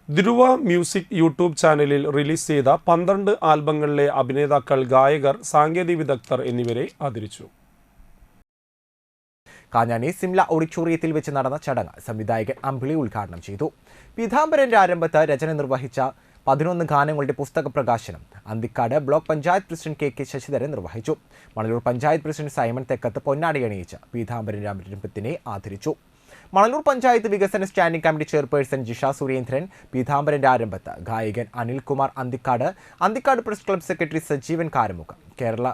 ധ്രുവ music YouTube ചാനലിൽ release ചെയ്ത 12 ആൽബങ്ങളിലെ അഭിനേതാക്കൾ, ഗായകർ, സാങ്കേതിക വിദഗ്ധർ എന്നിവരെ ആദരിച്ചു. കാഞ്ഞാണി സിംല ഓഡിറ്റോറിയത്തിൽ വെച്ച് നടന്ന ചടങ്ങ് സംവിധായകൻ അമ്പിളി ഉദ്ഘാടനം ചെയ്തു. പീതാംബരന്റെ ആരംഭത്ത് രചന നിർവഹിച്ച 11 ഗാനങ്ങളുടെ പുസ്തക പ്രകാശനം Anthikad block panchayat president K Sasidharan നിർവഹിച്ചു. മണലൂർ പഞ്ചായത്ത് പ്രസിഡന്റ് സൈമൺ തെക്കത്ത് പൊന്നാടി അണിയിച്ച് പീതാംബരന്റെ ആരംഭത്തിനെ ആദരിച്ചു. മണലൂർ പഞ്ചായത്ത് വികസന standing committee chairperson Jisha Surendran പീതാംബരന്റെ ആരംഭത്ത്, ഗായകൻ Anilkumar Anthikad press club secretary Sajeevan Karamukham, Kerala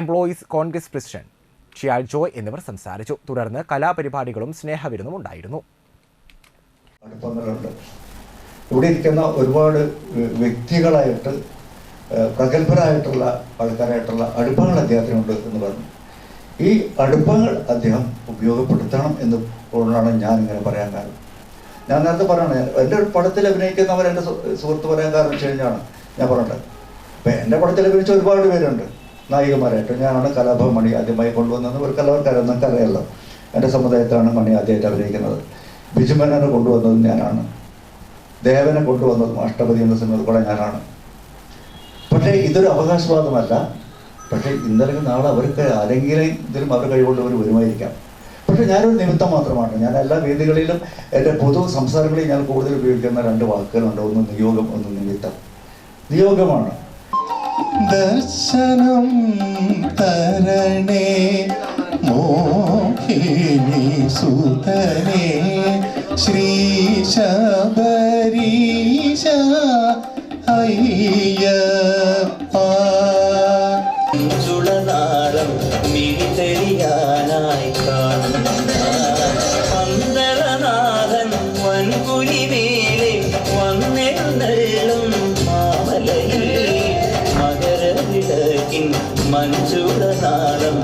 employees Congress president Shiyal Joy എന്നിവർ സംസാരിച്ചു. തുടർന്ന് കലാപരിപാടികളും സ്നേഹവിരുന്നും ഉണ്ടായിരുന്നു. ഇവിടെ ഇരിക്കുന്ന ഒരുപാട് വ്യക്തികളായിട്ട് പ്രഗത്ഭരായിട്ടുള്ള ആൾക്കാരായിട്ടുള്ള അടുപ്പങ്ങൾ അദ്ദേഹത്തിനുണ്ട് എന്ന് പറഞ്ഞു. ഈ അടുപ്പങ്ങൾ അദ്ദേഹം ഉപയോഗപ്പെടുത്തണം എന്നുകൊണ്ടാണ് ഞാൻ ഇങ്ങനെ പറയാൻ കാരണം. ഞാൻ നേരത്തെ പറയണേ, എൻ്റെ പടത്തിൽ അഭിനയിക്കുന്നവർ എൻ്റെ സുഹൃത്ത് പറയാൻ കാരണം വെച്ച് കഴിഞ്ഞാണ് ഞാൻ പറഞ്ഞത്. അപ്പം എൻ്റെ പടത്തിൽ അഭിനയിച്ച ഒരുപാട് പേരുണ്ട് നായികമാരായിട്ട്. ഞാനാണ് കലാഭവൻ മണി ആദ്യമായി കൊണ്ടുവന്നത്. ഒരു കലാകാരൻ അറിയാമല്ലോ, എൻ്റെ സമുദായത്തിലാണ് മണി ആദ്യമായിട്ട് അഭിനയിക്കുന്നത്. ബിജുമേനനെ കൊണ്ടുവന്നതും ഞാനാണ്. ദേവനെ കൊണ്ടുവന്നതും അഷ്ടപതി എന്ന സിനിമ കൂടെ ഞാനാണ്. പക്ഷേ ഇതൊരു അവകാശവാദമല്ല. പക്ഷേ ഇന്നലെ നാളെ അവർക്ക് ആരെങ്കിലും ഇതിലും അവർ കൈകൊണ്ടവർ വരുമായിരിക്കാം. പക്ഷേ ഞാനൊരു നിമിത്തം മാത്രമാണ്. ഞാൻ എല്ലാ വേദികളിലും എൻ്റെ പൊതു സംസാരങ്ങളിൽ ഞാൻ കൂടുതൽ ഉപയോഗിക്കുന്ന 2 വാക്കുകളുണ്ട്. ഒന്ന് നിയോഗം, ഒന്ന് നിമിത്തം. നിയോഗമാണ് ദർശനം തരണേ മോഹിനി സുതനേ ശ്രീ ശബരീശ അയ്യപ്പ. ചുളനാളം മിഴിതെളിയാനായി പന്തളനാഥൻ വൻകുലിമേലെ വന്നെഴുന്നള്ളും മാമലയിൽ മകരവിളക്കിൻ മഞ്ചുളനാളം